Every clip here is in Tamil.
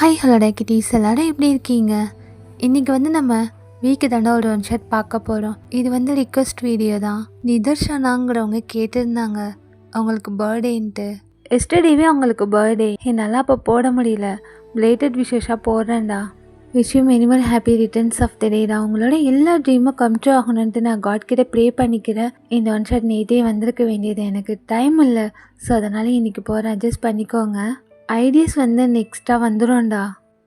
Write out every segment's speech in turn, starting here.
ஹாய் ஹலோ டேக்கிட்டீஸ் எல்லாரும் எப்படி இருக்கீங்க? இன்றைக்கி நம்ம வீக்கு தாண்டா ஒரு ஒன் ஷாட் பார்க்க போகிறோம். இது ரிக்வெஸ்ட் வீடியோ தான். நிதர்ஷனாங்கிறவங்க கேட்டிருந்தாங்க அவங்களுக்கு பர்த்டேன்ட்டு. எஸ்டர்டேவே அவங்களுக்கு பர்த்டே. என்னால் அப்போ போட முடியல. பிளேட்டட் விஷஸாக போடுறேன்டா. விஷயம் minimal happy returns of the day தான். அவங்களோட எல்லா ட்ரீமும் கம் ட்ரூ ஆகணுன்ட்டு நான் காட் கிட்ட ப்ரே பண்ணிக்கிறேன். இந்த ஒன் ஷாட் நேற்றே வந்திருக்க வேண்டியது, எனக்கு டைம் இல்லை. ஸோ அதனால் இன்றைக்கி போகிறேன், அட்ஜஸ்ட் பண்ணிக்கோங்க. ஐடியாஸ் நெக்ஸ்ட்டாக வந்துடும்டா.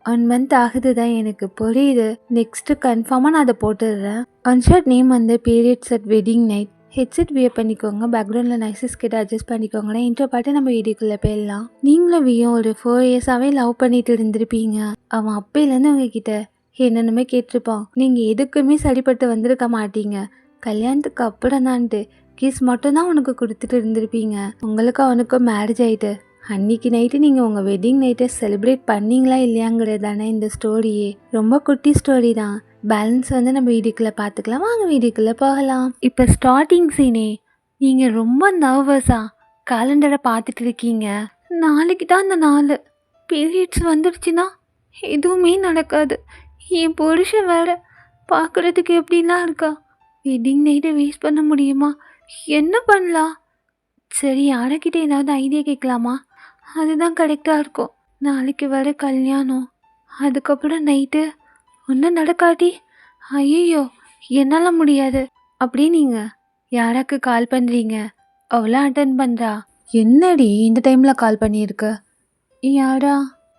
1 மந்த் ஆகுது தான், எனக்கு புரியுது. நெக்ஸ்ட்டு கன்ஃபார்மாக நான் அதை போட்டுடுறேன். One shot name periods at wedding night. Headset wear பண்ணிக்கோங்க. பேக்ரவுண்டில் நைசஸ் கிட்ட அட்ஜஸ்ட் பண்ணிக்கோங்கன்னா இன்ட்ரோ பாட்டு நம்ம வீடியோக்குள்ளே போயிடலாம். நீங்களும் வியும் ஒரு 4 இயர்ஸாகவே லவ் பண்ணிட்டு இருந்திருப்பீங்க. அவன் அப்பையிலேருந்து உங்ககிட்ட என்னென்னமே கேட்டிருப்பான். நீங்கள் எதுக்குமே சரிப்பட்டு வந்திருக்க மாட்டீங்க. கல்யாணத்துக்கு அப்புறம் தான்ட்டு கிஸ் மட்டும்தான் உனக்கு கொடுத்துட்டு இருந்திருப்பீங்க. உங்களுக்கு அவனுக்கும் மேரேஜ் ஆகிட்டு அன்றைக்கி நைட்டு நீங்கள் உங்கள் வெட்டிங் நைட்டை செலிப்ரேட் பண்ணிங்களா இல்லையாங்கிறது தானே இந்த ஸ்டோரியே. ரொம்ப குட்டி ஸ்டோரி தான். பேலன்ஸ் நம்ம வீடியோக்குள்ளே பார்த்துக்கலாம். வாங்க வீடியோக்குள்ளே போகலாம். இப்போ ஸ்டார்டிங் சீனே, நீங்கள் ரொம்ப நர்வஸாக கேலண்டரை பார்த்துட்டு இருக்கீங்க. நாளைக்கு தான் அந்த நாள். பீரியட்ஸ் வந்துடுச்சுன்னா எதுவுமே நடக்காது. என் புருஷன் வேற பார்க்குறதுக்கு எப்படிலாம் இருக்கா. வெட்டிங் நைட்டை வேஸ்ட் பண்ண முடியுமா? என்ன பண்ணலாம்? சரி, யார்கிட்ட ஏதாவது ஐடியா கேட்கலாமா? அதுதான் கரெக்டாக இருக்கும். நாளைக்கு வர கல்யாணம், அதுக்கப்புறம் நைட்டு ஒன்றும் நடக்காட்டி ஐயோ என்னால் முடியாது. அப்படியே நீங்கள் யாராக்கு கால் பண்ணுறீங்க? அவ்வளோ அட்டன் பண்ணுறா. என்னடி இந்த டைமில் கால் பண்ணியிருக்க? யாரா?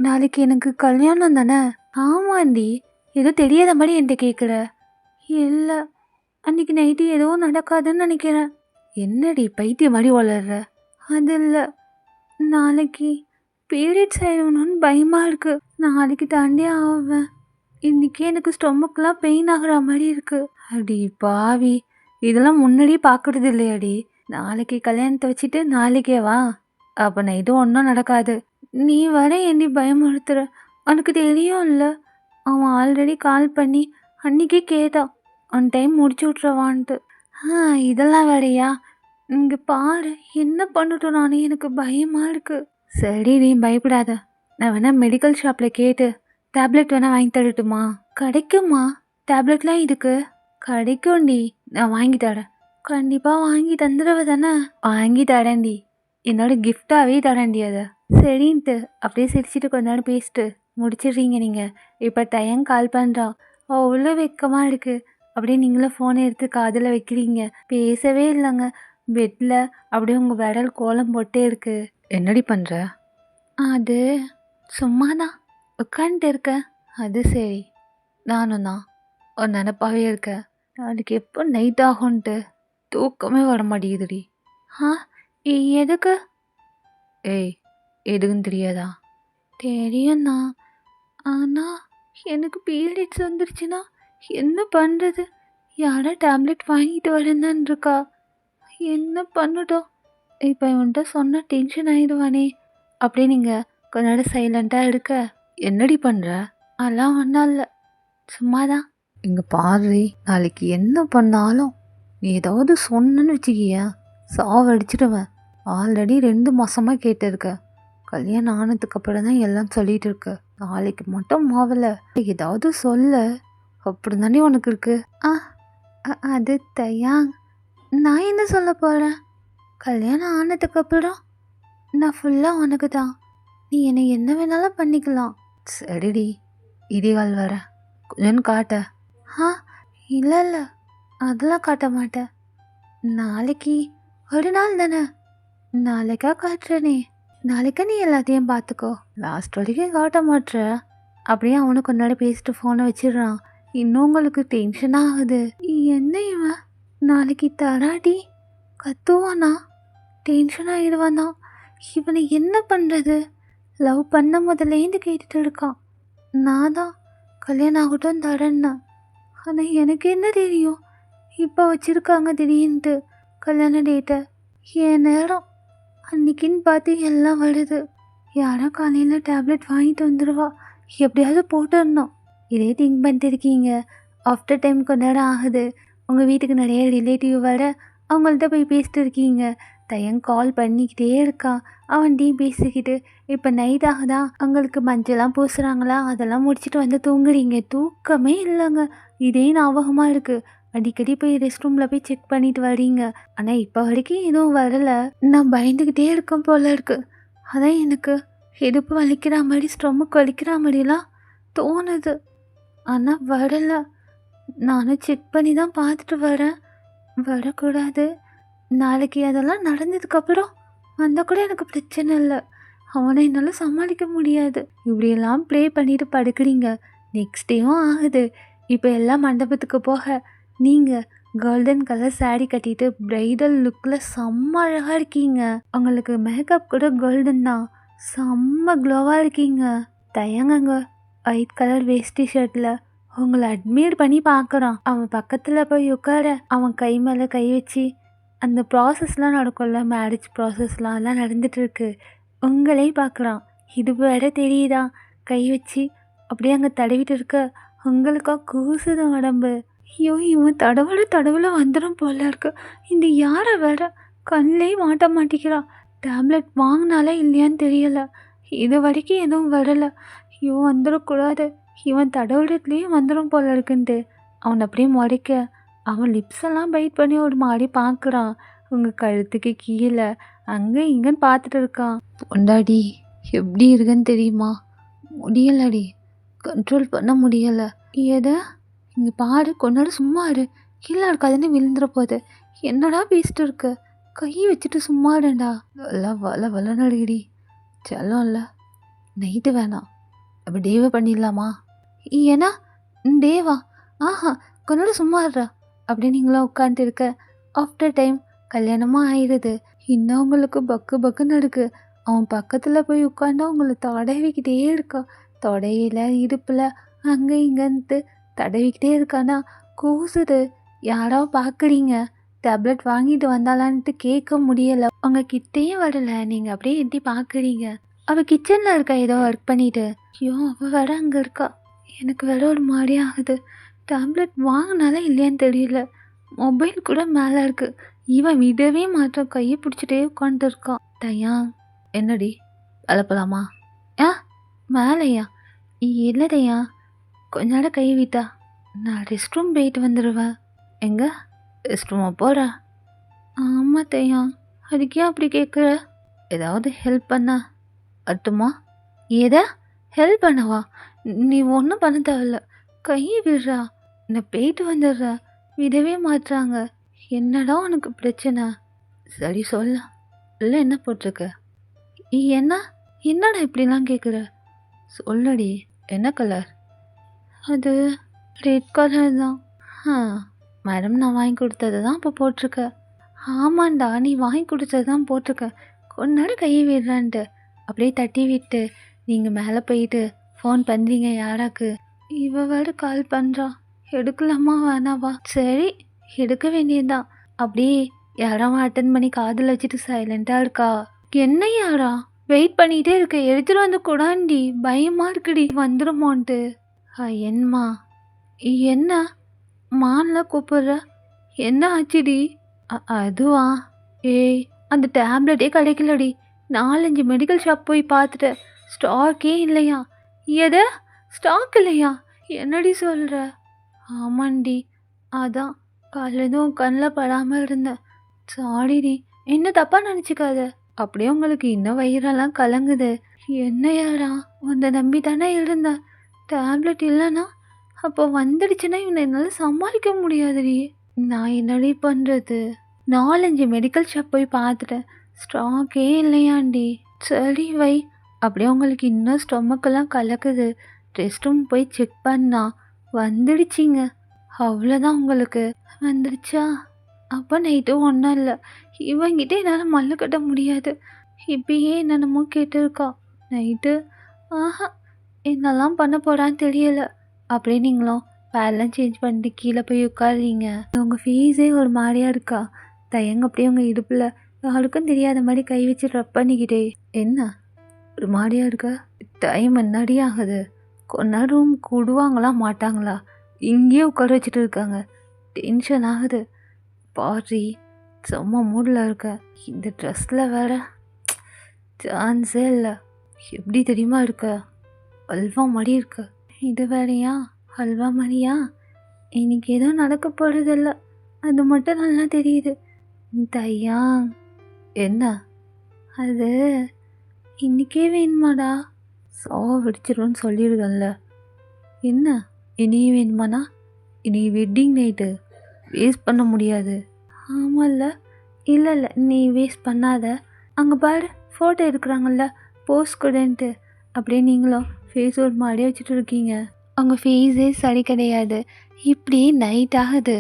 நாளைக்கு எனக்கு கல்யாணம் தானே? ஆமாண்டி. ஏதோ தெரியாத மாதிரி என்கிட்ட கேட்குற. இல்லை, அன்றைக்கி நைட்டு எதுவும் நடக்காதுன்னு நினைக்கிறேன். என்னடி பைத்தியம் மாதிரி வளர்ற? அது இல்லை, நாளைக்கு பீரியட்ஸ் ஆகிடணும்னு பயமாக இருக்குது. நாளைக்கு தாண்டி ஆவேன். இன்றைக்கி எனக்கு ஸ்டொமக்கெலாம் பெயின் ஆகிற மாதிரி இருக்குது. அடி பாவி, இதெல்லாம் முன்னாடியே பார்க்குறது இல்லையாடி? நாளைக்கு கல்யாணத்தை வச்சுட்டு நாளைக்கே வா. அப்போ நைட்டு ஒன்றும் நடக்காது. நீ வர என்னடி பயமுறுத்துற? உனக்கு தெரியும் இல்லை, அவன் ஆல்ரெடி கால் பண்ணி அன்றைக்கே கேட்டான் ஒன் டைம் முடிச்சு விட்றவான்ட்டு. இதெல்லாம் வேறையா? இங்கே பாரு, என்ன பண்ணட்டும்? நானே எனக்கு பயமாக இருக்குது. சரி நீ பயப்படாத. நான் வேணால் மெடிக்கல் ஷாப்பில் கேட்டு டேப்லெட் வேணால் வாங்கி தரட்டுமா? கிடைக்குமா டேப்லெட்லாம்? இதுக்கு கிடைக்கும்டி, நான் வாங்கி தரேன். கண்டிப்பாக வாங்கி தந்துடுவ தானே? வாங்கி தரேன்டி, என்னோட கிஃப்டாகவே தரேன்டி அதை. சரின்ட்டு அப்படியே சிரிச்சிட்டு கொஞ்ச நேரம் பேசிட்டு முடிச்சிடுறீங்க நீங்கள். இப்போ டைம் கால் பண்ணுறான். அவ்வளோ வெக்கமாக இருக்குது. அப்படியே நீங்களும் ஃபோனை எடுத்து காதில் வைக்கிறீங்க. பேசவே இல்லைங்க. பெட்டில் அப்படியே உங்கள் விரல் கோலம் போட்டே இருக்கு. என்னடி பண்ணுற? அது சும்மா தான் உட்காந்துட்டு இருக்கேன். அது சரி, நானும் தான் ஒரு நினப்பாவே இருக்கேன். நாளைக்கு எப்போ நைட் ஆகும்ன்ட்டு தூக்கமே வர மாட்டேங்குதுடி. எதுக்கு? ஏய், எதுக்குன்னு தெரியாதா? தெரியும்ண்ணா, ஆனால் எனக்கு பீரியட்ஸ் வந்துருச்சுன்னா என்ன பண்ணுறது? யாரா டேப்லெட் வாங்கிட்டு வரேன்னு இருக்கா. என்ன பண்ணட்டும்? இப்போ இவன்கிட்ட சொன்னால் டென்ஷன் ஆகிடுவானே. அப்படியே நீங்கள் கொஞ்ச நேரம் சைலண்ட்டாக இருக்க. என்னடி பண்ணுற? அதெல்லாம் ஒன்றும் இல்லை, சும்மாதான். இங்கே பாரு, நாளைக்கு என்ன பண்ணாலும் நீ ஏதாவது சொன்னன்னு வச்சுக்கிய சாவடிச்சிடுவேன். ஆல்ரெடி 2 மாதமாக கேட்டிருக்க. கல்யாணம் ஆனதுக்கப்புறம் தான் எல்லாம் சொல்லிட்டு இருக்க. நாளைக்கு மட்டும் மாவல ஏதாவது சொல்ல. அப்படி தானே உனக்கு இருக்கு? அது தயாங், நான் என்ன சொல்ல போகிறேன்? கல்யாணம் ஆனதுக்கப்புறம் நான் ஃபுல்லாக உனக்கு தான். நீ என்னை என்ன வேணாலும் பண்ணிக்கலாம். சரிடி, இடிகால் வர கொஞ்சம் காட்ட. இல்லை இல்லை, அதெல்லாம் காட்ட மாட்டேன். நாளைக்கு ஒரு நாள் தானே, நாளைக்கா காட்டுறனே. நாளைக்கா நீ எல்லாத்தையும் பார்த்துக்கோ. லாஸ்ட் வரைக்கும் காட்ட மாட்டுற. அப்படியே அவனுக்கு கொண்டாடி பேசிட்டு ஃபோனை வச்சிடுறான். இன்னும் உங்களுக்கு டென்ஷன் ஆகுது. என்ன இவன் நாளைக்கு தராடி கத்துவானா? டென்ஷன் ஆகிடுவானா? இவனை என்ன பண்ணுறது? லவ் பண்ண முதலேருந்து கேட்டுட்டு இருக்கான். நான் தான் கல்யாணம் ஆகட்டும் தரேன்னா. ஆனால் எனக்கு என்ன தெரியும், இப்போ வச்சுருக்காங்க திடீர்னுட்டு கல்யாண டேட்டை. என் நேரம் அன்னைக்குன்னு பார்த்து எல்லாம் வருது. யாரோ காலையில் டேப்லெட் வாங்கிட்டு வந்துடுவா, எப்படியாவது போட்டுடணும். இதே திங்க் பண்ணிட்டு இருக்கீங்க. ஆஃப்டர் டைம் கொஞ்ச நேரம் ஆகுது. உங்கள் வீட்டுக்கு நிறைய ரிலேட்டிவ் வர அவங்கள்ட்ட போய் பேசிட்டு இருக்கீங்க. தயன் கால் பண்ணிக்கிட்டே இருக்கான். அவன்கிட்டையும் பேசிக்கிட்டு இப்போ நைட் ஆகுதா, உங்களுக்கு மஞ்சள்லாம் பூசுகிறாங்களா, அதெல்லாம் முடிச்சுட்டு வந்து தூங்குறீங்க. தூக்கமே இல்லைங்க. இதே ஞாபகமாக இருக்குது. அடிக்கடி போய் ரெஸ்ட் ரூமில் போய் செக் பண்ணிட்டு வரீங்க. ஆனால் இப்போ வரைக்கும் எதுவும் வரலை. நான் பயந்துக்கிட்டே இருக்கேன் போல இருக்கு. அதான் எனக்கு இடுப்பு வலிக்கிற மாதிரி, ஸ்டொமக் வலிக்கிற மாதிரிலாம் தோணுது. ஆனால் வரலை. நானும் செக் பண்ணி தான் பார்த்துட்டு வரேன். வரக்கூடாது. நாளைக்கு அதெல்லாம் நடந்ததுக்கப்புறம் வந்தால் கூட எனக்கு பிரச்சனை இல்லை. அவனை என்னால் சமாளிக்க முடியாது. இப்படியெல்லாம் ப்ளே பண்ணிட்டு படுக்கிறீங்க. நெக்ஸ்ட் டேவும் ஆகுது. இப்போ எல்லாம் மண்டபத்துக்கு போக நீங்கள் கோல்டன் கலர் சாரீ கட்டிட்டு ப்ரைடல் லுக்கில் செம்ம அழகாக இருக்கீங்க. உங்களுக்கு மேக்கப் கூட கோல்டன் தான். செம்ம க்ளோவாக இருக்கீங்க. தயங்கங்க. ஒயிட் கலர் வேஷ்டி ஷர்ட்டில் உங்களை அட்மையர் பண்ணி பார்க்குறான். அவன் பக்கத்தில் போய் உட்கார அவன் கை மேலே கை வச்சு அந்த ப்ராசஸ்லாம் நடக்கும்ல, மேரேஜ் ப்ராசஸ்லாம் அதெல்லாம் நடந்துகிட்ருக்கு. உங்களே பார்க்குறான். இது வேற தெரியுதா? கை வச்சு அப்படியே அங்கே தடவிட்டு இருக்க உங்களுக்கா கூசுது உடம்பு. ஐயோ, இவன் தடவுல வந்துடும் போல இருக்கு. இந்த யாரை வேற கண்ணிலே மாட்ட மாட்டேங்கிறான். டேப்லெட் வாங்கினாலே இல்லையான்னு தெரியலை. இது வரைக்கும் எதுவும் வரலை. ஐயோ, வந்துடக்கூடாது. இவன் தடவுறதுலேயே வந்துடும் போல இருக்குன்ட்டு அவன் அப்படியே முறைக்க அவன் லிப்ஸெல்லாம் பைட் பண்ணி ஒரு மாதிரி பார்க்குறான். உங்கள் கழுத்துக்கு கீழே அங்கே இங்கேன்னு பார்த்துட்டு இருக்கான். பொண்டாடி எப்படி இருக்குன்னு தெரியுமா? முடியலடி, கண்ட்ரோல் பண்ண முடியலை. எதை இங்கே பாரு, கொண்டாடு, சும்மா இரு. கீழே இருக்காதுன்னு விழுந்துட போகுது. என்னடா பேசிட்டு இருக்க? கை வச்சுட்டு சும்மா இருடா. எல்லாம் வள நடுடி. செல்லம் இல்லை, நைட்டு வேணாம். அப்போ டேவை பண்ணிடலாமா? ஏன்னா டேவா? ஆஹா, கொண்டாடு, சும்மா இருடா. அப்படியே நீங்களாம் உட்காந்துட்டு இருக்க. ஆஃப்டர் டைம் கல்யாணமாக ஆயிடுது. இன்னும் உங்களுக்கு பக்குன்னு இருக்கு. அவன் பக்கத்தில் போய் உட்காந்து அவங்கள தடவிக்கிட்டே இருக்கா. தொடையில் இடுப்பில் அங்கே இங்கேன்ட்டு தடவிக்கிட்டே இருக்கானா கூசுது. யாரோ பார்க்குறீங்க. டேப்லெட் வாங்கிட்டு வந்தாலான்ட்டு கேட்க முடியலை. அவங்க கிட்டேயே வரலை. நீங்கள் அப்படியே எட்டி பார்க்குறீங்க. அவள் கிச்சனில் இருக்கா ஏதோ ஒர்க் பண்ணிட்டு. ஐயோ, அவள் வேற அங்கே இருக்கா. எனக்கு வேற ஒரு மாதிரி ஆகுது. டேப்லெட் வாங்கினாலே இல்லையான்னு தெரியல. மொபைல் கூட மேலே இருக்குது. இவன் விடவே மாட்டான். கையை பிடிச்சிட்டே உட்காந்துட்டு இருக்கான். தயா, என்னடி அலப்பலாமா? மேலையா? இல்லைதையா, கொஞ்ச நேரம் கை விட்டா நான் ரெஸ்ட் ரூம் போயிட்டு வந்துடுவேன். எங்கே ரெஸ்ட் ரூமா போகிற? ஆமாம் தையா. அதுக்கே அப்படி கேட்குற? ஏதாவது ஹெல்ப் பண்ண அட்டுமா? ஏதா ஹெல்ப் பண்ணவா? நீ ஒன்றும் பண்ண தேவையில்ல. கையை விடுறா. நான் போயிட்டு வந்துடுறேன். விடவே மாட்டுறாங்க. என்னடா உனக்கு பிரச்சனை? சரி சொல்ல. இல்லை என்ன போட்டிருக்க? என்னடா இப்படிலாம் கேட்குற? சொல்லடி, என்ன கலர்? அது ரெட் கலர் தான். மேடம், நான் வாங்கி கொடுத்தது தான் இப்போ போட்டிருக்க. ஆமாண்டா, நீ வாங்கி கொடுத்தது தான் போட்டிருக்க. கொஞ்ச நேரம் கையை விடுறான்ட்டு அப்படியே தட்டி விட்டு நீங்கள் மேலே போயிட்டு ஃபோன் பண்ணுறீங்க யாராக்கு. இவ வேறு கால் பண்ணுறா. எடுக்கலாமா வேணாவா? சரி, எடுக்க வேண்டியதுதான். அப்படியே யாராவது அட்டன் பண்ணி காதில் வச்சுட்டு சைலண்ட்டாக இருக்கா. என்ன யாரா? வெயிட் பண்ணிகிட்டே இருக்க. எடுத்துகிட்டு வந்து கூடாண்டி. பயமாக இருக்குடி வந்துடுமோன்ட்டு. என்னம்மா? என்ன மான்லாம் கூப்பிட்ற? என்ன ஆச்சுடி? அதுவா? ஏய், அந்த டேப்லெட்டே கிடைக்கலடி. 4-5 மெடிக்கல் ஷாப் போய் பார்த்துட்டேன். ஸ்டாக்கே இல்லையா? எதை? ஸ்டாக் இல்லையா? என்னடி சொல்கிற? ஆமாண்டி, அதான் காலையிலும் கண்ணில் படாமல் இருந்தேன். சாரிடி, என்ன தப்பாக நினச்சிக்காத. அப்படியே உங்களுக்கு இன்னும் வயிறெல்லாம் கலங்குது. என்ன யாரா, உன்னை நம்பி தானே இருந்தேன். டேப்லெட் இல்லைன்னா அப்போ வந்துடுச்சுன்னா இவனை என்னால் சமாளிக்க முடியாதுடி. நான் என்னடி பண்ணுறது? 4-5 மெடிக்கல் ஷாப் போய் பார்த்துட்டேன். ஸ்டாக்கே இல்லையாண்டி. சரி வை. அப்படியே உங்களுக்கு இன்னும் ஸ்டொமக்கெல்லாம் கலக்குது. ரெஸ்ட் ரூம் போய் செக் பண்ணா வந்துடுச்சிங்க. அவ்வளோதான். உங்களுக்கு வந்துடுச்சா? அப்போ நைட்டும் ஒன்றும் இல்லை. இவங்கிட்ட என்னால் மல்லு கட்ட முடியாது. இப்பயே என்னென்னமோ கேட்டிருக்கா. நைட்டு என்னெல்லாம் பண்ண போகிறான்னு தெரியல. அப்படியே நீங்களும் பேரெல்லாம் சேஞ்ச் பண்ணிட்டு கீழே போய் உட்காருறீங்க. உங்கள் ஃபீஸே ஒரு மாதிரியாக இருக்கா. தயங்க அப்படியே உங்கள் இடுப்பில் யாருக்கும் தெரியாத மாதிரி கை வச்சு ரப் பண்ணிக்கிட்டே. என்ன ஒரு மாதிரியாக இருக்க? டைம் முன்னாடி ஆகுது. கொஞ்ச நேரம் ரூம் கூடுவாங்களா மாட்டாங்களா? இங்கேயே உட்கார வச்சுட்டு இருக்காங்க. டென்ஷன் ஆகுது. பாரி, செம்ம மூடில் இருக்க. இந்த ட்ரெஸ்ஸில் வேற சான்ஸே இல்லை. எப்படி தெரியுமா இருக்க? அல்வா மாதிரி இருக்கு. இது வேறையா? அல்வா மாதிரியா? இன்னைக்கு எதுவும் நடக்க போகிறதில்ல, அது மட்டும் நல்லா தெரியுது. தையா, என்ன அது? இன்னைக்கே வேணுமாடா? விடிச்சிரும்னு சொல்லிடுங்கல்ல. என்ன இனியும் வேணுமாண்ணா? இனி வெட்டிங் நைட்டு வேஸ்ட் பண்ண முடியாது. ஆமாம்ல. இல்லை இல்லை, நீ வேஸ்ட் பண்ணாத. அங்கே பாரு, ஃபோட்டோ எடுக்கிறாங்கல்ல, போஸ்ட் கொடுன்ட்டு. அப்படியே நீங்களும் ஃபேஸ் ஒரு மாதிரியே வச்சுட்டு இருக்கீங்க. அவங்க ஃபேஸே சரி கிடையாது. இப்படி நைட் ஆகுது,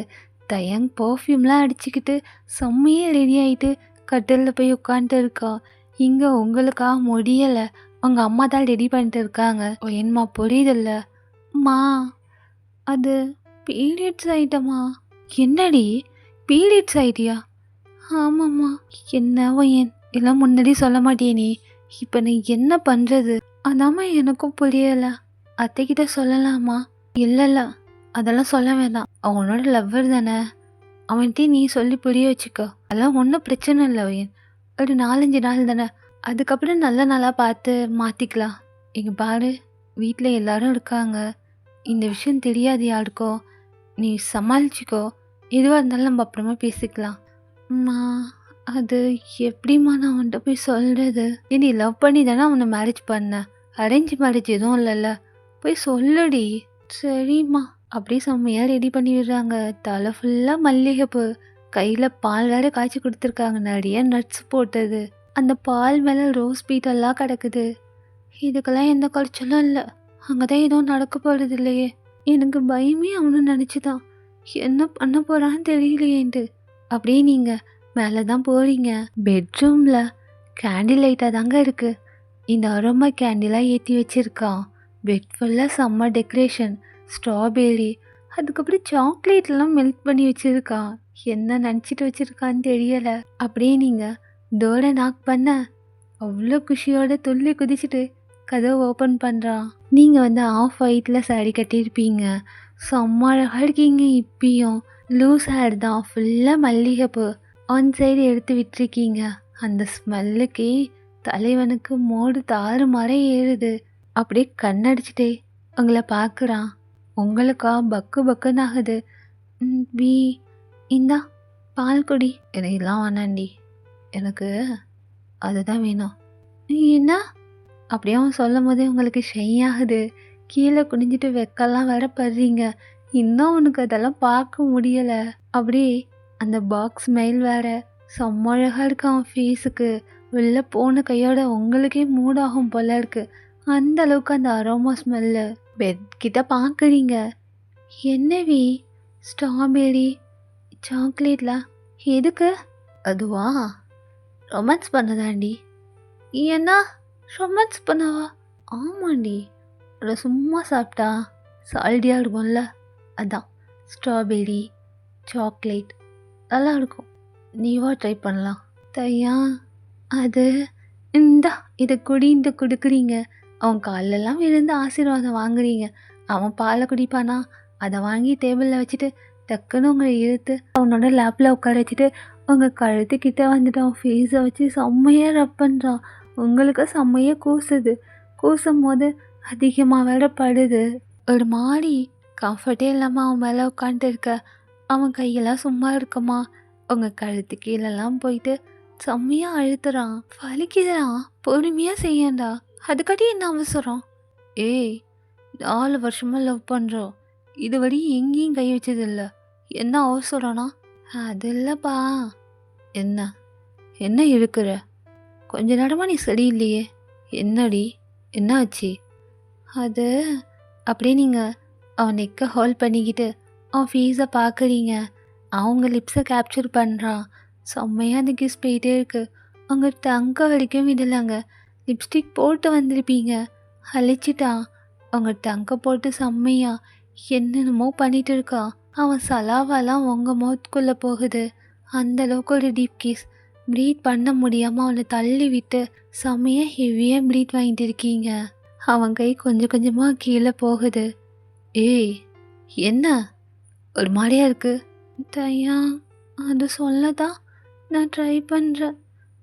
தயங் பர்ஃப்யூம்லாம் அடிச்சுக்கிட்டு செம்மையே ரெடி ஆகிட்டு கட்டிலில் போய் உட்காந்துட்டு இருக்கா. இங்கே உங்களுக்கா முடியலை, அவங்க அம்மா தான் ரெடி பண்ணிட்டு இருக்காங்க. என்னம்மா புரியுதில்ல? மா, அது பீரியட்ஸ் ஆயிட்டம்மா. என்னடி பீரியட்ஸ் ஆயிட்டியா? ஆமாம்மா. என்ன ஏன் எல்லாம் முன்னாடி சொல்ல மாட்டியே நீ? இப்போ நீ என்ன பண்ணுறது? அதாம்மா எனக்கும் புரியலை. அத்தைக்கிட்ட சொல்லலாமா? இல்லைல்ல, அதெல்லாம் சொல்ல வேண்டாம். அவனோட லவ்வர் தானே, அவன்கிட்ட நீ சொல்லி புரிய வச்சுக்கோ. அதெல்லாம் ஒன்றும் பிரச்சனை இல்லை வையன். ஒரு 4-5 நாள் தானே, அதுக்கப்புறம் நல்ல நாளாக பார்த்து மாற்றிக்கலாம். இங்கே பாரு, வீட்டில் எல்லாரும் இருக்காங்க, இந்த விஷயம் தெரியாது யாருக்கோ. நீ சமாளிச்சிக்கோ, எதுவாக இருந்தாலும் நம்ம அப்புறமா பேசிக்கலாம். அம்மா, அது எப்படிம்மா நான் அவன்கிட்ட போய் சொல்கிறது? நீ லவ் பண்ணி தானே அவனை மேரேஜ் பண்ண, அரேஞ்ச் மேரேஜ் எதுவும் இல்லைல்ல, போய் சொல்லுடி. சரிம்மா. அப்படியே செம்மையாக ரெடி பண்ணி விடுறாங்க. தலை ஃபுல்லாக மல்லிகைப்பூ, கையில் பால் வேறு காய்ச்சி கொடுத்துருக்காங்க, நிறைய நட்ஸ் போட்டது. அந்த பால் மேலே ரோஸ் பீட்டெல்லாம் கிடக்குது. இதுக்கெல்லாம் எந்த குறைச்சலும் இல்லை. அங்கே தான் எதுவும் நடக்க போகிறது இல்லையே. எனக்கு பயமே அவனு நினச்சிதான். என்ன பண்ண போகிறான்னு தெரியலையேன்ட்டு. அப்படியே நீங்கள் மேலே தான் போகிறீங்க. பெட்ரூமில் கேண்டில் லைட்டாக தாங்க இருக்குது. இந்த அரோமா கேண்டிலாக ஏற்றி வச்சுருக்கான். பெட் ஃபுல்லாக செம்ம டெக்கரேஷன், ஸ்ட்ராபெரி, அதுக்கப்புறம் சாக்லேட்லாம் மெல்ட் பண்ணி வச்சுருக்கான். என்ன நினச்சிட்டு வச்சுருக்கான்னு தெரியலை. அப்படியே நீங்கள் டோரை நாக் பண்ண அவ்வளோ குஷியோட துள்ளி குதிச்சுட்டு கதவை ஓப்பன் பண்ணுறான். நீங்கள் ஆஃப் ஒயிட்டில் சாரி கட்டியிருப்பீங்க, செம்ம அழகாக இருக்கீங்க. இப்பயும் லூஸ் ஹேர் தான், ஃபுல்லாக மல்லிகைப்பூ ஆன் சைடு எடுத்து விட்டுருக்கீங்க. அந்த ஸ்மெல்லுக்கே தலைவனுக்கு மோடு தாறு மாற ஏறுது. அப்படியே கண்ணடிச்சிட்டே உங்களை பார்க்குறான். உங்களுக்கா பக்கு பக்குன்னு ஆகுது. வி, இந்தா பால் குடி. எனக்கெல்லாம் வேணாண்டி, எனக்கு அதுதான் வேணும். என்ன? அப்படியே அவன் சொல்லும் போதே உங்களுக்கு ஷை ஆகுது. கீழே குனிஞ்சிட்டு வெக்கலாம் வேற படுறீங்க. இன்னும் அவனுக்கு அதெல்லாம் பார்க்க முடியலை. அப்படியே அந்த பாக்ஸ் ஸ்மைல் வேற செம்ம அழகாக இருக்கு அவன் ஃபேஸுக்கு. வெளில போன கையோட உங்களுக்கே மூடாகும் போல இருக்கு, அந்த அளவுக்கு அந்த அரோமா ஸ்மெல்லு. பெட் கிட்ட பார்க்குறீங்க. என்னவி? ஸ்ட்ராபெரி சாக்லேட்லாம் எதுக்கு? அதுவா, ரொமான்ஸ் பண்ணதாண்டி. என்ன ரொமான்ஸ் பண்ணவா? ஆமாண்டி, அதை சும்மா சாப்பிட்டா சால்டியாக இருக்கும்ல, அதான் ஸ்ட்ராபெரி சாக்லேட் நல்லா இருக்கும். நீவா ட்ரை பண்ணலாம். தையா, அது இந்தா இதை குடின்ட்டு கொடுக்குறீங்க. அவன் காலெல்லாம் விழுந்து ஆசீர்வாதம் வாங்குறீங்க. அவன் பாலை குடிப்பானா? அதை வாங்கி டேபிளில் வச்சுட்டு டக்குன்னு உங்களை இழுத்து அவனோட லேப்பில் உட்கார வச்சுட்டு உங்கள் கழுத்துக்கிட்ட வந்துட்டு அவன் ஃபேஸை வச்சு செம்மையாக ரப் பண்ணுறான். உங்களுக்கு செம்மையாக கூசுது. கூசும் போது அதிகமாக வேற படுது. ஒரு மாதிரி கம்ஃபர்ட்டே இல்லாமல் அவன் மேலே உட்காந்துட்டு இருக்க. அவன் கையெல்லாம் சும்மா இருக்குமா, உங்கள் கழுத்து கீழெல்லாம் போயிட்டு செம்மையாக அழுத்துறான். வலிக்குதுறான். பொறுமையாக செய்யண்டா, அதுக்காட்டி என்ன அவசரம்? ஏய், 4 வருஷமாக லவ் பண்ணுறோம், இதுவரை எங்கேயும் கை வச்சதில்ல, என்ன அவசரம்னா? அது இல்லைப்பா. என்ன என்ன இருக்கிற? கொஞ்ச நேரமாக நீ சரியில்லையே, என்னடி என்ன ஆச்சு? அது அப்படியே நீங்கள் அவன் நெக்கை ஹோல்ட் பண்ணிக்கிட்டு அவன் ஃபேஸை பார்க்குறீங்க. அவங்க லிப்ஸை கேப்சர் பண்ணுறான். செம்மையாக அந்த கிஸ் போயிட்டே இருக்கு. அவங்க டங்க வரைக்கும் விடலைங்க. லிப்ஸ்டிக் போட்டு வந்திருப்பீங்க, அழிச்சிட்டான். அவங்க டங்கை போட்டு செம்மையா என்னென்னமோ பண்ணிட்டு இருக்கான். அவன் சலாவாலாம் உங்கள் மவுத்துக்குள்ளே போகுது. அந்தளவுக்கு ஒரு டீப் கிஸ். ப்ரீத் பண்ண முடியாமல் அவனை தள்ளி விட்டு செம்மையாக ஹெவியாக ப்ரீத் வாங்கிட்டு இருக்கீங்க. அவன் கை கொஞ்சம் கொஞ்சமாக கீழே போகுது. ஏய், என்ன ஒரு மாதிரியா இருக்கு? தையா, அது சொல்லதான் நான் ட்ரை பண்ணுறேன்.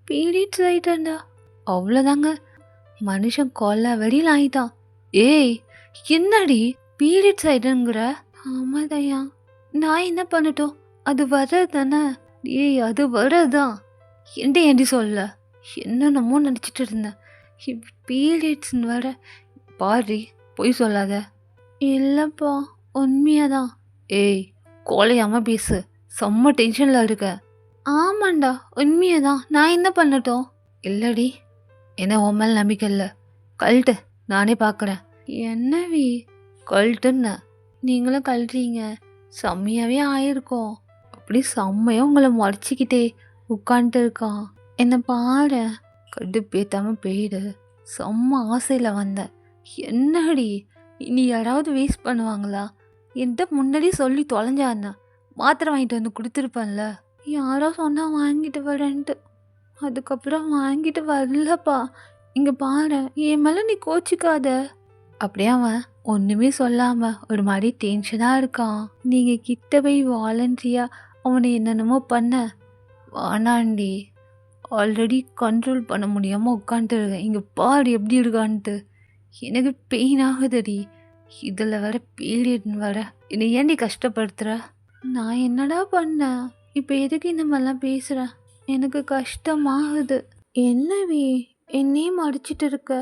பீரியட்ஸ் ஆகிட்டேன்டா, அவ்வளோதாங்க. மனுஷன் கொல்ல வெடியில் ஆயிட்டான். ஏய், என்னடி பீரியட்ஸ் ஆயிடுங்கிற? ஆமாதையா, நான் என்ன பண்ணட்டும், அது வர்றது தானே. ஏய், அது வர்றதுதான். ஏண்டி சொல்ல? என்னென்னமோ நினச்சிட்டு இருந்தேன். பீரியட்ஸ்ன்னு வர பாரு, பொய் சொல்லாத. இல்லைப்பா, உண்மையாதான். ஏய், கோலையாம பேசு, செம்ம டென்ஷனில் இருக்க. ஆமாண்டா, உண்மையாதான். நான் என்ன பண்ணட்டும்? இல்லடி, என்ன உன் மேல் நம்பிக்கை இல்லை. கழட்டு, நானே பார்க்குறேன். என்னவி கழட்டுன்னு? நீங்களும் கழட்டுறீங்க, செம்மையாவே ஆயிருக்கோம். அப்படி செம்மையாக உங்களை முறைச்சிக்கிட்டே உட்காந்துட்டு இருக்கான். என்னை பாரு, கடுப்பேத்தாம போயிடு. செம்ம ஆசையில் வந்தேன். என்னடி, இனி யாராவது வேஸ்ட் பண்ணுவாங்களா? என்கிட்ட முன்னாடி சொல்லி தொலைஞ்சாருண்ணா மாத்திரை வாங்கிட்டு வந்து கொடுத்துருப்பேன்ல. யாரோ சொன்னால் வாங்கிட்டு வரேன்ட்டு, அதுக்கப்புறம் வாங்கிட்டு வரலப்பா. இங்கே பாரு, என் மேலே நீ கோச்சிக்காத. அப்படியே அவன் ஒன்றுமே சொல்லாமல் ஒரு மாதிரி டென்ஷனாக இருக்கான். நீங்கள் கிட்ட போய் வாலண்டரியாக அவனை என்னென்னமோ பண்ண வானாண்டி. ஆல்ரெடி கண்ட்ரோல் பண்ண முடியாமல் உட்காந்துருக்கேன். இங்கே பாரு எப்படி இருக்கான்ட்டு. எனக்கு பெயின் ஆகுதுடி. இதில் வர பீரியட்னு வர என்னை ஏன்டி கஷ்டப்படுத்துகிற? நான் என்னடா பண்ணேன்? இப்போ எதுக்கு இந்த மாதிரிலாம் பேசுகிறேன்? எனக்கு கஷ்டமாகுது. என்னவி என்னையும் அடிச்சிட்டு இருக்க?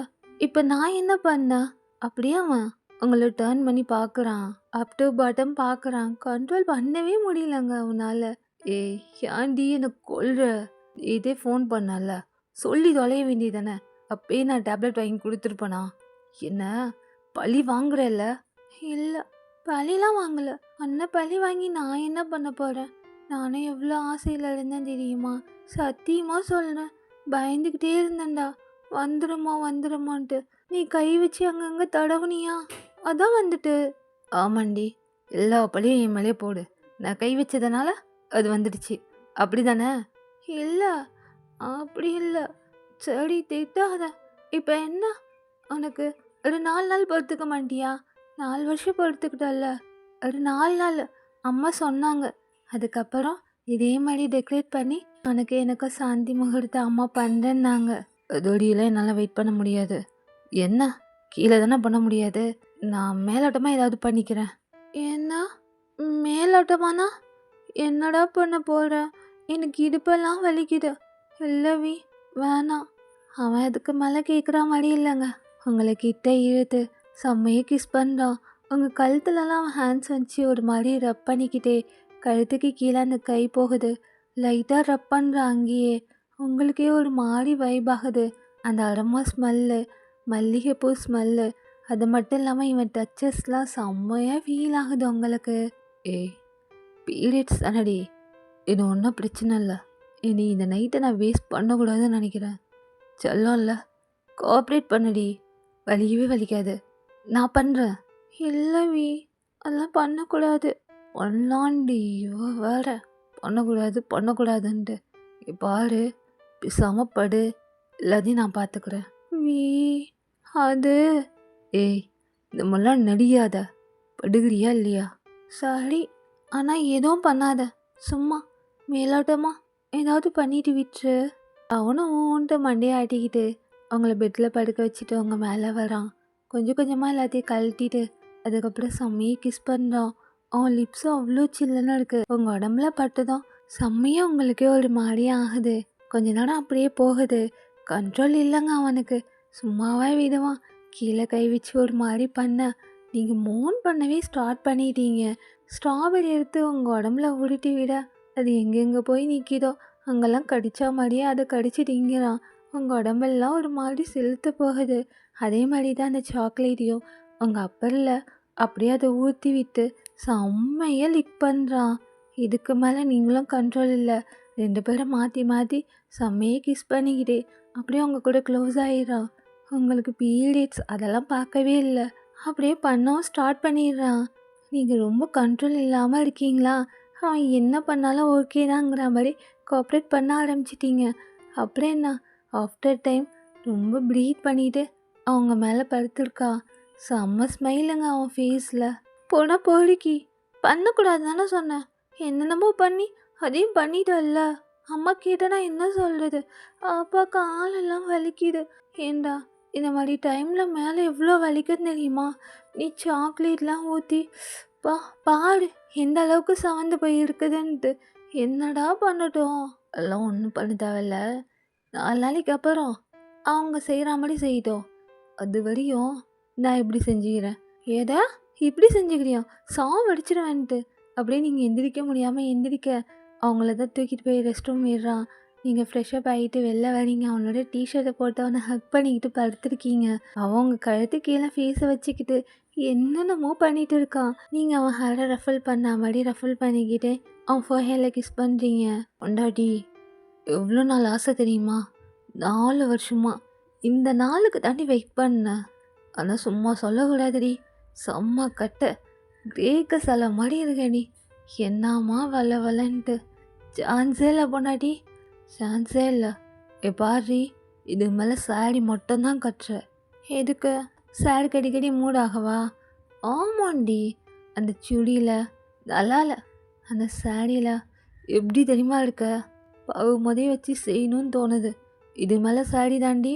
இப்போ நான் என்ன பண்ணேன்? அப்படியே அவன் உங்களை டேர்ன் பண்ணி பார்க்குறான், அப் டு பாட்டம் பார்க்குறான். கண்ட்ரோல் பண்ணவே முடியலங்க அவனால். ஏய், ஏன்டி எனக்கு கொல்ற? இதே ஃபோன் பண்ணல, சொல்லி தொலைய வேண்டியதானே. அப்பயே நான் டேப்லெட் வாங்கி கொடுத்துருப்பேனா? என்ன பழி வாங்குறல்ல? இல்லை, பழிலாம் வாங்கலை. அண்ணன் பழி வாங்கி நான் என்ன பண்ண போகிறேன்? நானும் எவ்வளோ ஆசையில் இருந்தேன் தெரியுமா? சத்தியமாக சொல்கிறேன், பயந்துக்கிட்டே இருந்தேன்டா, வந்துடுமோன்ட்டு. நீ கை வச்சு அங்கங்கே தடவுனியா, அதான் வந்துட்டு. ஆமாண்டி, எல்லா பழியும் என் மேலே போடு. நான் கை வச்சதுனால அது வந்துடுச்சு, அப்படி தானே? இல்லை, அப்படி இல்லை. சரி, திட்டாத. இப்போ என்ன உனக்கு? ஒரு 4 நாள் பொறுத்துக்க மாட்டியா? 4 வருஷம் பொறுத்துக்கிட்டல்ல, ஒரு 4 நாள் அம்மா சொன்னாங்க. அதுக்கப்புறம் இதே மாதிரி டெக்கரேட் பண்ணி எனக்கு சாந்தி முகூர்த்தம் அம்மா பண்ணுறேன்னாங்க. அதோடையெல்லாம் என்னால் வெயிட் பண்ண முடியாது. என்ன, கீழே தானே பண்ண முடியாது, நான் மேலோட்டமாக ஏதாவது பண்ணிக்கிறேன். என்ன மேலோட்டமானா? என்னடா பண்ண போகிற? எனக்கு இடுப்பெல்லாம் வலிக்குது. இல்லவி, வேணாம். அவன் அதுக்கு மேலே கேட்குற மாதிரி இல்லைங்க. உங்களை கிட்ட இழுத்து செம்மையே கிஸ் பண்ணுறான். உங்கள் கழுத்துலலாம் அவன் ஹேண்ட்ஸ் வச்சு ஒரு மாதிரி ரப் பண்ணிக்கிட்டே கழுத்துக்கு கீழே அந்த கை போகுது. லைட்டாக ரப் பண்ணுறான் அங்கேயே. உங்களுக்கே ஒரு மாதிரி வைப் ஆகுது. அந்த அரோமா ஸ்மெல்லு, மல்லிகைப்பூ ஸ்மெல்லு, அது மட்டும் இல்லாமல் இவன் டச்சஸ்லாம் செம்மையாக ஃபீல் ஆகுது உங்களுக்கு. ஏய், பீரியட்ஸ் தானடி, இது ஒன்றும் பிரச்சனை இல்லை. இனி இந்த நைட்டை நான் வேஸ்ட் பண்ணக்கூடாதுன்னு நினைக்கிறேன். செல்லம் இல்லை, கோஆப்ரேட் பண்ணுடி, வலிக்கவே வலிக்காது, நான் பண்ணுறேன். இல்லவி, அதெல்லாம் பண்ணக்கூடாது. ஒன்னாண்டி வேற பண்ணக்கூடாதுன்ட்டு. பாரு, பேசாமல் படு, எல்லாத்தையும் நான் பார்த்துக்கிறேன். அது ஏய், இந்த மாதிரிலாம் நடியாத, படுகிறியா இல்லையா? சரி, ஆனால் எதுவும் பண்ணாத, சும்மா மேலோட்டமா ஏதாவது பண்ணிட்டு விட்டுரு. அவனும் ஊன்ட்டு மண்டையை ஆட்டிக்கிட்டு அவங்கள பெட்டில் படுக்க வச்சுட்டு அவங்க மேலே வரான். கொஞ்சம் கொஞ்சமாக எல்லாத்தையும் கழட்டிட்டு அதுக்கப்புறம் செம்மையை கிஸ் பண்ணுறான். அவன் லிப்ஸும் அவ்வளோ சில்லுன்னு இருக்குது. உங்கள் உடம்புல பட்டுதான் செம்மையாக உங்களுக்கே ஒரு மாதிரி ஆகுது. கொஞ்ச நேரம் அப்படியே போகுது. கண்ட்ரோல் இல்லைங்க அவனுக்கு. சும்மாவே விடுவான். கீழே கை வச்சு ஒரு மாதிரி பண்ண நீங்கள் மோன் பண்ணவே ஸ்டார்ட் பண்ணிட்டீங்க. ஸ்ட்ராபெரி எடுத்து உங்கள் உடம்புல உருட்டி விட அது எங்கெங்கே போய் நிற்கிதோ அங்கெல்லாம் கடிச்சா மாதிரியே அதை கடிச்சு திங்கிறான். உங்கள் உடம்பெல்லாம் ஒரு மாதிரி செலுத்து போகுது. அதே மாதிரி தான் அந்த சாக்லேட்டையும் உங்கள் அப்பரில் அப்படியே அதை ஊற்றி விட்டு செம்மையாக லிக் பண்ணுறான். இதுக்கு மேலே நீங்களும் கண்ட்ரோல் இல்லை. 2 பேரும் மாற்றி மாற்றி செம்மையே கிஸ் பண்ணிக்கிட்டே அப்படியே அவங்க கூட க்ளோஸ் ஆகிடுறான். உங்களுக்கு பீரியட்ஸ் அதெல்லாம் பார்க்கவே இல்லை, அப்படியே பண்ணவும் ஸ்டார்ட் பண்ணிடுறான். நீங்கள் ரொம்ப கண்ட்ரோல் இல்லாமல் இருக்கீங்களா? அவன் என்ன பண்ணாலும் ஓகே தாங்கிற மாதிரி கோஆப்ரேட் பண்ண ஆரம்பிச்சிட்டிங்க. அப்புறம் என்ன, ஆஃப்டர் டைம் ரொம்ப ப்ரீத் பண்ணிவிட்டு அவங்க மேலே படுத்துருக்கா. செம்ம ஸ்மைலுங்க அவன் ஃபேஸில். போனால் போலிக்கி பண்ணக்கூடாது தானே சொன்னேன். என்னென்னமோ பண்ணி அதையும் பண்ணிட்டல்ல. அம்மா கேட்டால் நான் என்ன சொல்கிறது? அப்பா காலெல்லாம் வலிக்குது. ஏண்டா இந்த மாதிரி டைமில் மேலே எவ்வளோ வலிக்குன்னு தெரியுமா? நீ சாக்லேட்லாம் ஊற்றி பாரு எந்த அளவுக்கு சவந்து போய் இருக்குதுன்ட்டு. என்னடா பண்ணட்டும்? எல்லாம் ஒன்றும் பண்ண தேவையில்ல. 4 நாளைக்கு அப்புறம் அவங்க செய்கிற மாதிரி செய்யட்டும். அது வரையும் நான் இப்படி செஞ்சுக்கிறேன். ஏடா இப்படி செஞ்சுக்கிறியா? சாவடிச்சிடுவேன்ட்டு. அப்படியே நீங்கள் எந்திரிக்க முடியாமல் எந்திரிக்க அவங்கள தான் தூக்கிட்டு போய் ரெஸ்ட் ரூம் விடுறான். நீங்கள் ஃப்ரெஷ்அப் ஆகிட்டு வெளில வரீங்க. அவனோட டிஷர்ட்டை போட்டு அவனை ஹக் பண்ணிக்கிட்டு படுத்துருக்கீங்க. அவங்க கழுத்து கீழே ஃபேஸை வச்சுக்கிட்டு என்னென்னமோ பண்ணிட்டு இருக்கான். நீங்கள் அவன் ஹேரை ரஃபில் பண்ண மாதிரி ரஃபில் பண்ணிக்கிட்டு அவன் ஃபோஹேரில் கிஸ் பண்ணுறீங்க. பொண்டாட்டி எவ்வளோ நாள் ஆசை தெரியுமா? 4 வருஷமா இந்த நாளுக்கு தாண்டி வெயிட் பண்ணேன். ஆனால் சும்மா சொல்லக்கூடாதுடி. செம்ம கட்டை கிரேக்க சில மாதிரி இருக்க நீ. என்னம்மா வள வளன்ட்டு. சான்ஸே இல்லை பொண்டாட்டி, சான்ஸே இல்லை. பாரு இது மேலே சாரி மட்டும்தான் கட்டுற. எதுக்கு? சாரி கடிக்கடி மூடாகவா? ஆமாண்டி, அந்த சுடியில் நல்லால அந்த சாரியில் எப்படி தெரியுமா இருக்க? பவு முதைய வச்சு செய்யணும்னு தோணுது. இது மேலே சாரி தாண்டி,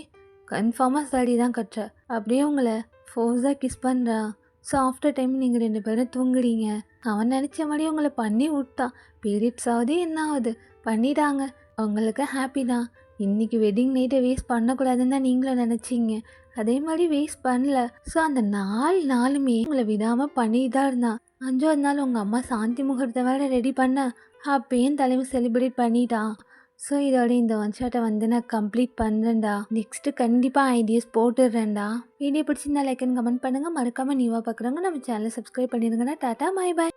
கன்ஃபார்மாக சாரி தான் கட்டுற. அப்படியே உங்களை ஃபோர்ஸாக கிஸ் பண்ணுறான். ஸோ ஆஃப்டர் டைம் நீங்கள் 2 பேரும் தூங்குறீங்க. அவன் நினச்ச மாதிரி உங்களை பண்ணி விட்டான். பீரியட்ஸ் ஆகுது என்ன ஆகுது பண்ணிட்டாங்க. அவங்களுக்கு ஹாப்பி தான். இன்றைக்கி வெட்டிங் நைட்டை வேஸ்ட் பண்ணக்கூடாதுன்னு தான் நீங்களும் நினச்சிங்க. அதே மாதிரி வேஸ்ட் பண்ணல. ஸோ அந்த 4 நாளுமே உங்களை விடாமல் பண்ணிட்டு தான் இருந்தான். 5வது நாள் உங்கள் அம்மா சாந்தி முகூர்த்த வேறு ரெடி பண்ண அப்பயும் தலைமை செலிப்ரேட் பண்ணிட்டான். ஸோ இதோட இந்த ஒன் ஷாட்டை வந்து நான் கம்ப்ளீட் பண்ணுறேன்டா. நெக்ஸ்ட்டு கண்டிப்பாக ஐடியாஸ் போட்டுடுறேன்டா. வீடியோ பிடிச்சிருந்தா லைக் அண்ட் கமெண்ட் பண்ணுங்கள். மறக்காமல் நீவாக பார்க்குறவங்க நம்ம சேனலை சப்ஸ்கிரைப் பண்ணிடுங்கண்ணா. டாட்டா பை பாய்.